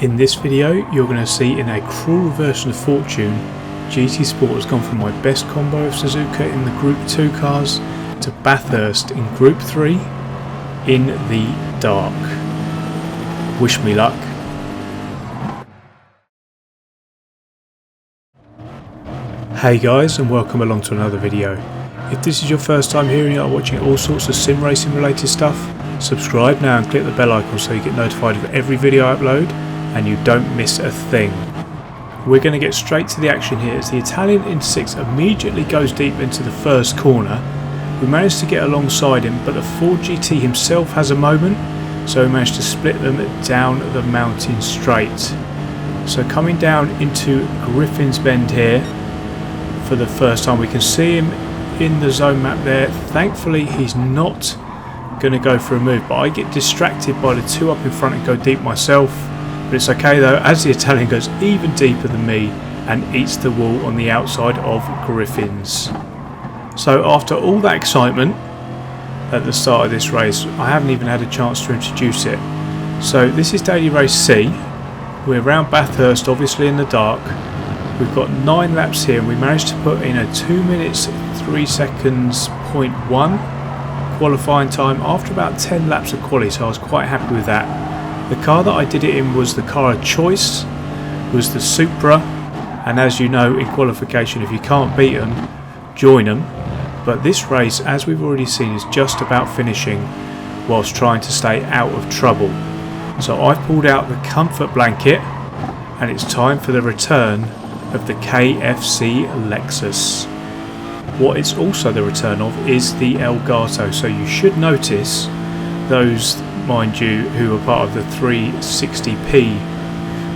In this video you're going to see in a cruel reverse of fortune, GT Sport has gone from my best combo of Suzuka in the Group 2 cars to Bathurst in Group 3 in the dark. Wish me luck. Hey guys, and welcome along to another video. If this is your first time here and you are watching all sorts of sim racing related stuff, subscribe now and click the bell icon so you get notified of every video I upload and you don't miss a thing. We're going to get straight to the action here as the Italian Inter 6 immediately goes deep into the first corner. We managed to get alongside him, but the Ford GT himself has a moment, so we managed to split them down the mountain straight. So coming down into Griffin's Bend here for the first time, we can see him in the zone map there. Thankfully he's not going to go for a move, but I get distracted by the two up in front and go deep myself. But it's okay though, as the Italian goes even deeper than me and eats the wall on the outside of Griffin's. So after all that excitement at the start of this race, I haven't even had a chance to introduce it. So this is Daily Race C. We're around Bathurst, obviously in the dark. We've got 9 laps here and we managed to put in a 2 minutes 3 seconds .1 qualifying time after about 10 laps of quali, so I was quite happy with that. The car that I did it in was the car of choice, was the Supra, and as you know in qualification, if you can't beat them, join them. But this race, as we've already seen, is just about finishing whilst trying to stay out of trouble. So I've pulled out the comfort blanket and it's time for the return of the KFC Lexus. What it's also the return of is the Elgato, so you should notice those, mind you, who are part of the 360p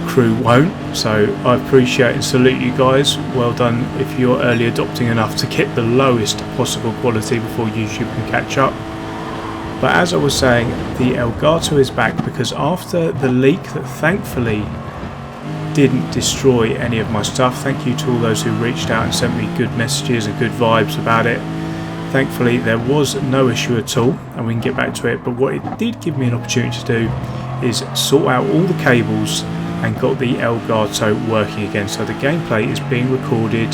crew won't, so I appreciate and salute you guys. Well done if you're early adopting enough to get the lowest possible quality before YouTube can catch up. But as I was saying, the Elgato is back because after the leak that thankfully didn't destroy any of my stuff, thank you to all those who reached out and sent me good messages and good vibes about it. Thankfully there was no issue at all and we can get back to it, but what it did give me an opportunity to do is sort out all the cables and got the Elgato working again, so the gameplay is being recorded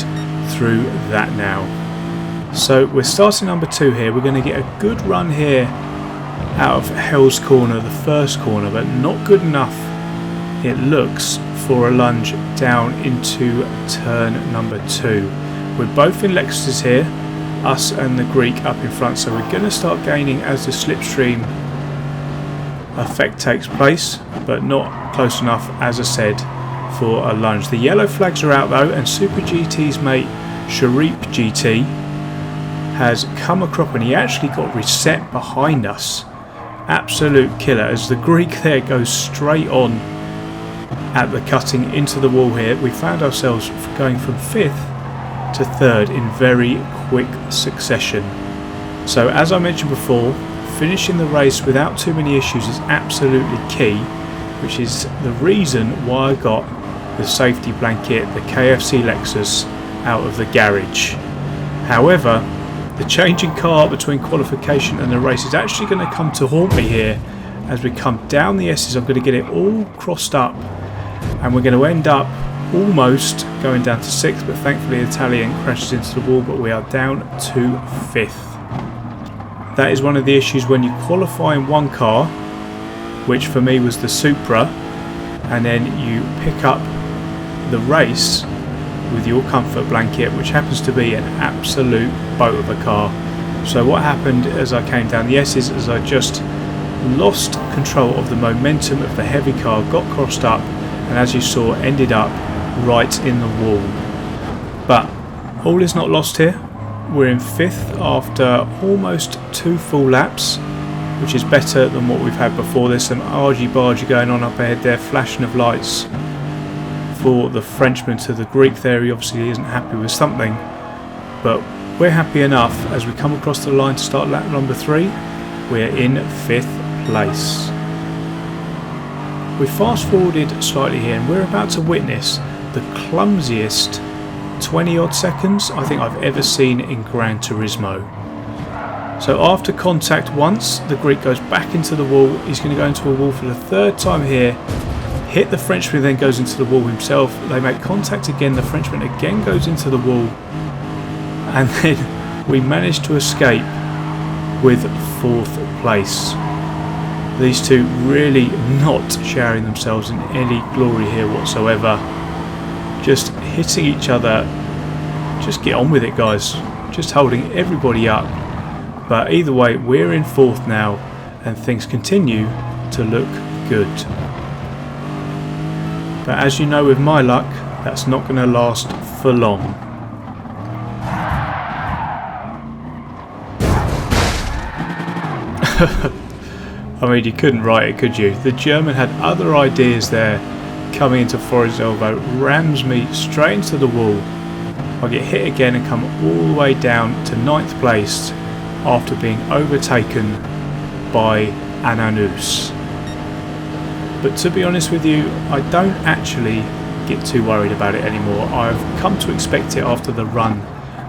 through that now. So we're starting number 2 here. We're going to get a good run here out of Hell's Corner, the first corner, but not good enough, it looks, for a lunge down into turn number 2. We're both in Lexuses here, us and the Greek up in front, so we're going to start gaining as the slipstream effect takes place, but not close enough, as I said, for a lunge. The yellow flags are out though, and Super GT's mate Sharip GT has come across and he actually got reset behind us. Absolute killer as the Greek there goes straight on at the cutting into the wall here. We found ourselves going from 5th to 3rd in very quick succession. So as I mentioned before, finishing the race without too many issues is absolutely key, which is the reason why I got the safety blanket, the KFC Lexus, out of the garage. However, the changing car between qualification and the race is actually going to come to haunt me here. As we come down the S's, I'm going to get it all crossed up and we're going to end up almost going down to 6th, but thankfully the Italian crashes into the wall, but we are down to 5th. That is one of the issues when you qualify in one car, which for me was the Supra, and then you pick up the race with your comfort blanket, which happens to be an absolute boat of a car. So what happened as I came down the S's is I just lost control of the momentum of the heavy car, got crossed up, and as you saw ended up right in the wall. But all is not lost here. We're in 5th after almost 2 full laps, which is better than what we've had before. There's some argy-bargy going on up ahead there, flashing of lights for the Frenchman to the Greek there. He obviously isn't happy with something, but we're happy enough as we come across the line to start lap number 3. We're in 5th place. We fast forwarded slightly here and we're about to witness the clumsiest 20 odd seconds I think I've ever seen in Gran Turismo. So after contact once, the Greek goes back into the wall. He's going to go into a wall for the 3rd time here. hit the Frenchman, then goes into the wall himself. They make contact again, the Frenchman again goes into the wall, and then we manage to escape with 4th place. These two really not showering themselves in any glory here whatsoever. Just hitting each other. Just get on with it, guys. Just holding everybody up. But either way, we're in 4th now, and things continue to look good. But as you know, with my luck, that's not going to last for long. I mean, you couldn't write it, could you? The German had other ideas there. Coming into Forest's elbow, rams me straight into the wall. I get hit again and come all the way down to 9th place after being overtaken by Ananus. But to be honest with you, I don't actually get too worried about it anymore. I've come to expect it after the run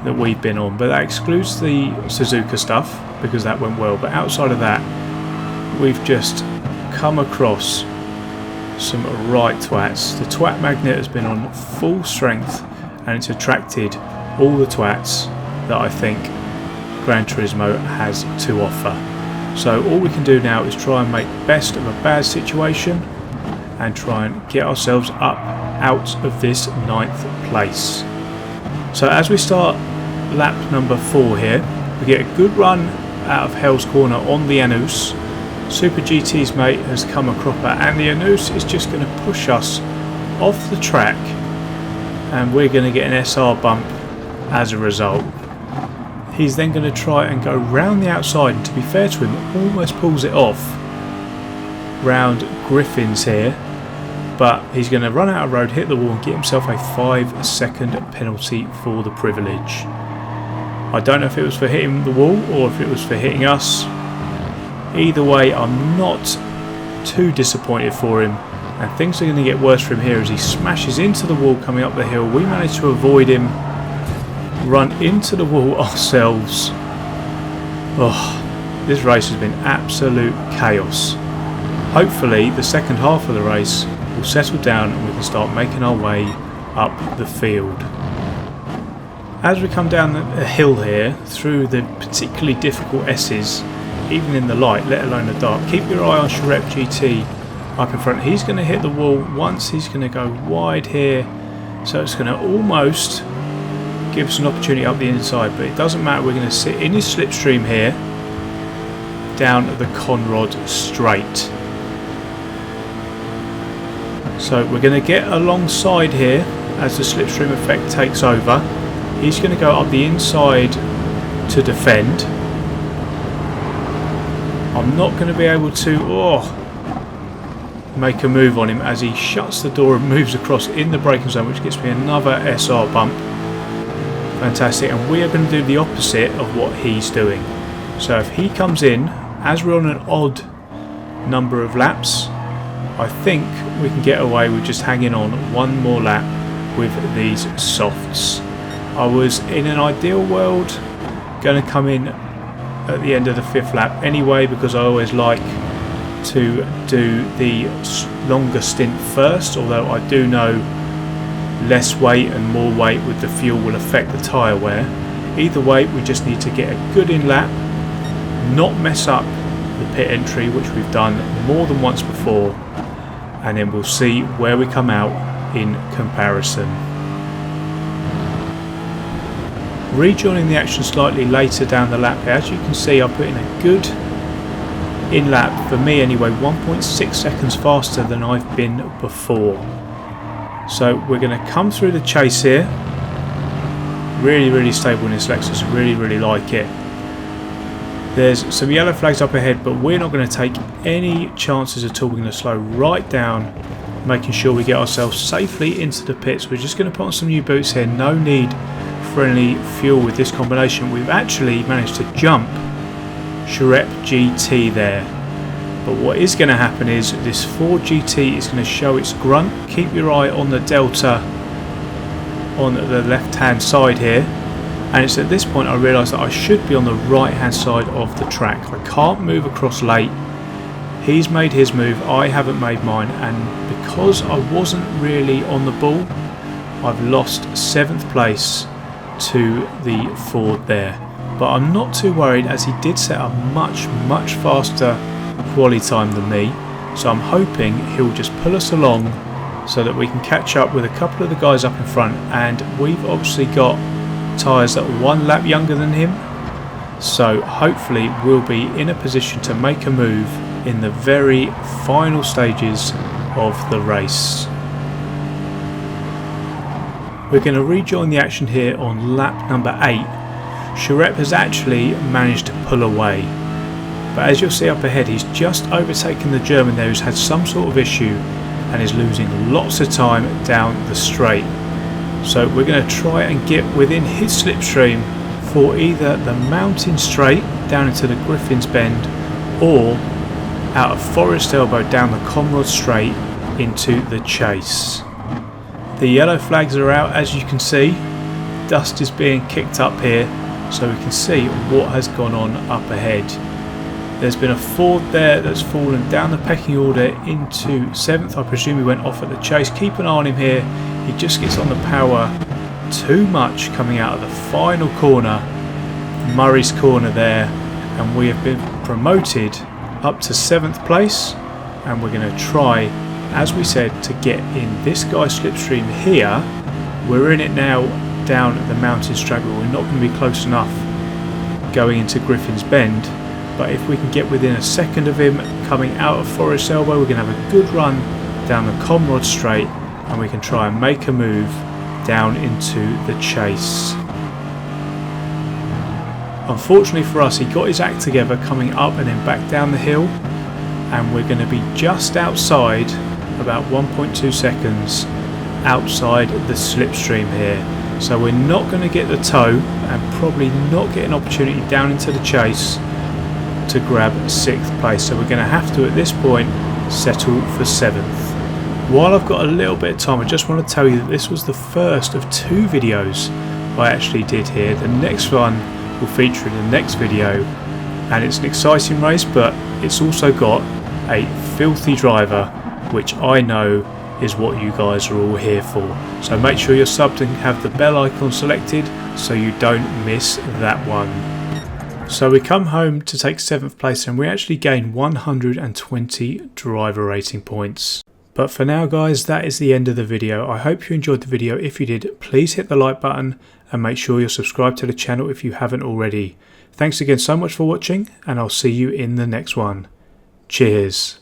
that we've been on, but that excludes the Suzuka stuff because that went well. But outside of that, we've just come across some right twats. The twat magnet has been on full strength, and it's attracted all the twats that I think Gran Turismo has to offer. So all we can do now is try and make best of a bad situation and try and get ourselves up out of this 9th place. So as we start lap number 4 here, we get a good run out of Hell's Corner on the Anus. Super GT's mate has come a cropper, and the Anus is just going to push us off the track, and we're going to get an SR bump as a result. He's then going to try and go round the outside, and to be fair to him, almost pulls it off round Griffin's here, but he's going to run out of road, hit the wall and get himself a 5-second penalty for the privilege. I don't know if it was for hitting the wall or if it was for hitting us. Either way, I'm not too disappointed for him, and things are going to get worse for him here as he smashes into the wall coming up the hill. We manage to avoid him, run into the wall ourselves. Oh, this race has been absolute chaos. Hopefully the second half of the race will settle down and we can start making our way up the field. As we come down the hill here through the particularly difficult S's, even in the light, let alone the dark, keep your eye on Shrep GT up in front. He's going to hit the wall once. He's going to go wide here, so it's going to almost give us an opportunity up the inside, but it doesn't matter. We're going to sit in his slipstream here down the Conrod straight. So we're going to get alongside here as the slipstream effect takes over. He's going to go up the inside to defend. I'm not going to be able to make a move on him as he shuts the door and moves across in the braking zone, which gets me another SR bump. Fantastic, and we are going to do the opposite of what he's doing. So if he comes in, as we're on an odd number of laps, I think we can get away with just hanging on one more lap with these softs. I was, in an ideal world, going to come in at the end of the 5th lap anyway, because I always like to do the longer stint first, although I do know less weight and more weight with the fuel will affect the tyre wear. Either way, we just need to get a good in lap, not mess up the pit entry, which we've done more than once before, and then we'll see where we come out in comparison. Rejoining the action slightly later down the lap here, as you can see, I put in a good in lap, for me anyway, 1.6 seconds faster than I've been before. So we're going to come through the chase here. Really stable in this Lexus, really like it. There's some yellow flags up ahead, but we're not going to take any chances at all. We're going to slow right down, making sure we get ourselves safely into the pits. We're just going to put on some new boots here. No need for any fuel with this combination. We've actually managed to jump Shrep GT there. But what is going to happen is this Ford GT is going to show its grunt. Keep your eye on the Delta on the left hand side here, and it's at this point I realise that I should be on the right hand side of the track. I can't move across late. He's made his move, I haven't made mine, and because I wasn't really on the ball, I've lost 7th place to the Ford there. But I'm not too worried, as he did set a much faster quali time than me, so I'm hoping he'll just pull us along so that we can catch up with a couple of the guys up in front. And we've obviously got tyres that are 1 lap younger than him, so hopefully we'll be in a position to make a move in the very final stages of the race. We're going to rejoin the action here on lap number 8. Charep has actually managed to pull away, but as you'll see up ahead, he's just overtaken the German there who's had some sort of issue and is losing lots of time down the straight. So we're going to try and get within his slipstream for either the mountain straight down into the Griffin's Bend, or out of Forest Elbow down the Comrade straight into the Chase. The yellow flags are out, as you can see. Dust is being kicked up here, so we can see what has gone on up ahead. There's been a Ford there that's fallen down the pecking order into 7th. I presume he went off at the Chase. Keep an eye on him here. He just gets on the power too much coming out of the final corner, Murray's corner there, and we have been promoted up to 7th place, and we're going to try, as we said, to get in this guy's slipstream here. We're in it now down the mountain straight, but we're not going to be close enough going into Griffin's Bend. But if we can get within a second of him coming out of Forest Elbow, we're going to have a good run down the Comrade straight, and we can try and make a move down into the Chase. Unfortunately for us, he got his act together coming up and then back down the hill, and we're going to be just outside, about 1.2 seconds outside the slipstream here. So we're not going to get the tow, and probably not get an opportunity down into the Chase to grab 6th place. So we're going to have to, at this point, settle for 7th. While I've got a little bit of time, I just want to tell you that this was the first of 2 videos I actually did here. The next one will feature in the next video, and it's an exciting race, but it's also got a filthy driver, which I know is what you guys are all here for. So make sure you're subbed and have the bell icon selected so you don't miss that one. So we come home to take 7th place, and we actually gain 120 driver rating points. But for now guys, that is the end of the video. I hope you enjoyed the video. If you did, please hit the like button and make sure you're subscribed to the channel if you haven't already. Thanks again so much for watching, and I'll see you in the next one. Cheers.